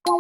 Nous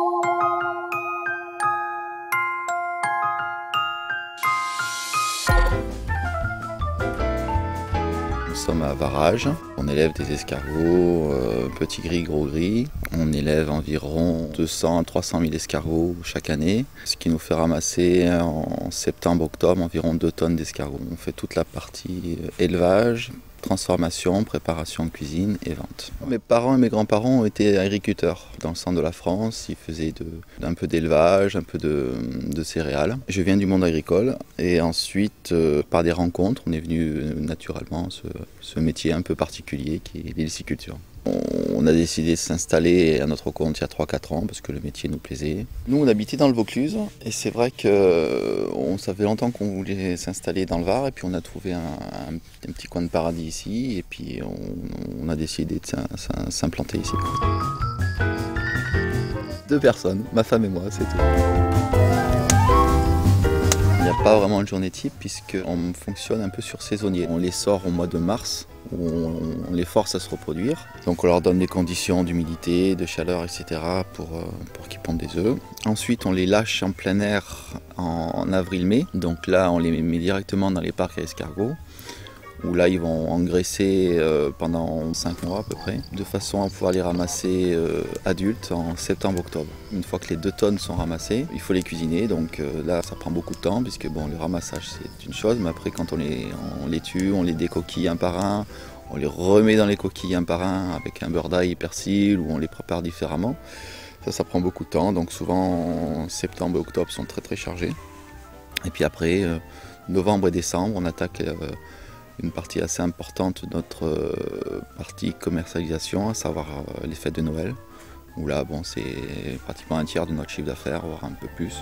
sommes à Varage, on élève des escargots, petits gris, gros gris. On élève environ 200 à 300 000 escargots chaque année, ce qui nous fait ramasser en septembre-octobre environ 2 tonnes d'escargots. On fait toute la partie élevage, transformation, préparation en cuisine et vente. Mes parents et mes grands-parents ont été agriculteurs dans le centre de la France. Ils faisaient un peu d'élevage, un peu de céréales. Je viens du monde agricole et ensuite, par des rencontres, on est venu naturellement ce métier un peu particulier qui est l'héliciculture. On a décidé de s'installer à notre compte il y a 3-4 ans parce que le métier nous plaisait. Nous, on habitait dans le Vaucluse et c'est vrai que ça fait longtemps qu'on voulait s'installer dans le Var et puis on a trouvé un petit coin de paradis ici et puis on a décidé de s'implanter ici. 2 personnes, ma femme et moi, c'est tout. Il n'y a pas vraiment de journée type puisqu'on fonctionne un peu sur saisonnier. On les sort au mois de mars où on les force à se reproduire. Donc on leur donne des conditions d'humidité, de chaleur, etc. pour qu'ils pondent des œufs. Ensuite on les lâche en plein air en avril-mai. Donc là on les met directement dans les parcs à escargots où là ils vont engraisser pendant 5 mois à peu près, de façon à pouvoir les ramasser adultes en septembre-octobre. Une fois que les 2 tonnes sont ramassées, il faut les cuisiner, donc là ça prend beaucoup de temps, puisque bon, le ramassage c'est une chose, mais après quand on les tue, on les décoquille un par un, on les remet dans les coquilles un par un avec un beurre d'ail et persil, ou on les prépare différemment. Ça prend beaucoup de temps, donc souvent septembre et octobre sont très très chargés. Et puis après, novembre et décembre, on attaque une partie assez importante de notre partie commercialisation, à savoir les fêtes de Noël, où là bon, c'est pratiquement un tiers de notre chiffre d'affaires, voire un peu plus.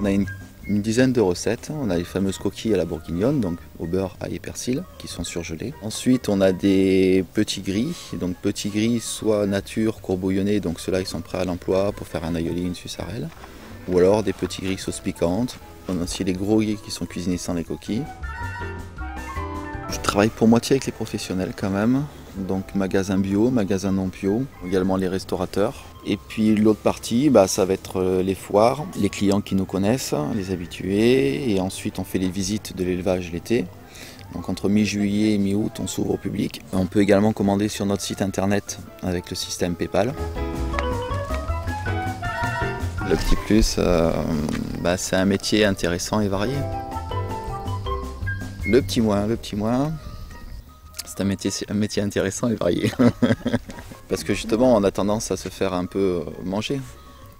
On a une dizaine de recettes. On a les fameuses coquilles à la bourguignonne, donc au beurre, ail et persil, qui sont surgelées. Ensuite on a des petits gris, donc petits gris soit nature, courbouillonnés, donc ceux-là ils sont prêts à l'emploi pour faire un aioli, une succarelle, ou alors des petits gris sauce piquante. On a aussi les gros gris qui sont cuisinés sans les coquilles. Je travaille pour moitié avec les professionnels quand même, donc magasin bio, magasin non bio, également les restaurateurs. Et puis l'autre partie, ça va être les foires, les clients qui nous connaissent, les habitués, et ensuite on fait les visites de l'élevage l'été. Donc entre mi-juillet et mi-août, on s'ouvre au public. On peut également commander sur notre site internet avec le système PayPal. Le petit plus, c'est un métier intéressant et varié. Le petit moins, c'est un métier intéressant et varié. Parce que justement, on a tendance à se faire un peu manger.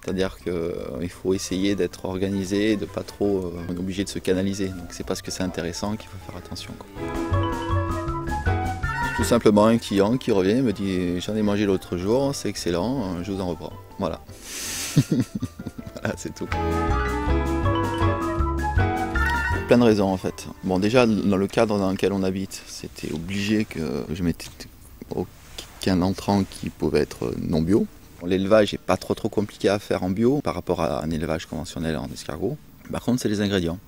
C'est-à-dire qu'il faut essayer d'être organisé, de pas trop on est obligé de se canaliser. Donc c'est parce que c'est intéressant qu'il faut faire attention. Tout simplement un client qui revient et me dit « j'en ai mangé l'autre jour, c'est excellent, je vous en reprends ». Voilà. Voilà, c'est tout. Plein de raisons en fait. Bon, déjà dans le cadre dans lequel on habite, c'était obligé que je mettais aucun entrant qui pouvait être non bio. L'élevage n'est pas trop compliqué à faire en bio par rapport à un élevage conventionnel en escargot. Par contre, c'est les ingrédients.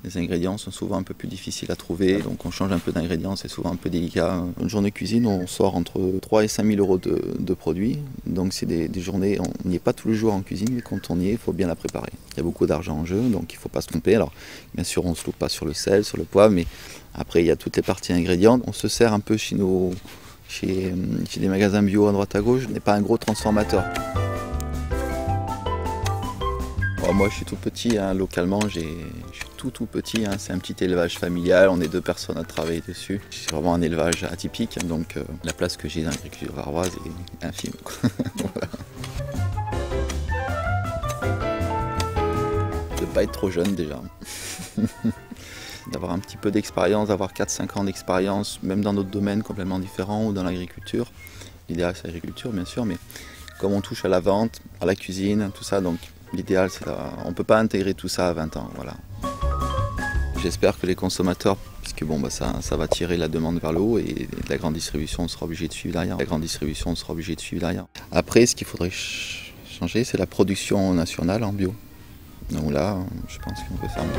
Les ingrédients sont souvent un peu plus difficiles à trouver, donc on change un peu d'ingrédients, c'est souvent un peu délicat. Une journée cuisine, on sort entre 3 et 5 000 euros de produits, donc c'est des journées, on n'y est pas tous les jours en cuisine, mais quand on y est, il faut bien la préparer. Il y a beaucoup d'argent en jeu, donc il ne faut pas se tromper. Alors bien sûr, on ne se loupe pas sur le sel, sur le poivre, mais après il y a toutes les parties ingrédients. On se sert un peu chez des magasins bio à droite à gauche, on n'est pas un gros transformateur. Alors moi je suis tout petit, localement je suis tout petit, c'est un petit élevage familial, on est 2 personnes à travailler dessus. C'est vraiment un élevage atypique, donc la place que j'ai dans l'agriculture varoise est infime. Voilà. De ne pas être trop jeune déjà. D'avoir un petit peu d'expérience, d'avoir 4-5 ans d'expérience, même dans d'autres domaines complètement différents ou dans l'agriculture. L'idéal c'est l'agriculture bien sûr, mais comme on touche à la vente, à la cuisine, tout ça, donc l'idéal c'est on ne peut pas intégrer tout ça à 20 ans. Voilà. J'espère que les consommateurs, puisque bon, ça va tirer la demande vers le haut et la grande distribution sera obligée de suivre derrière. Après, ce qu'il faudrait changer, c'est la production nationale en bio. Donc là, je pense qu'on peut faire mieux.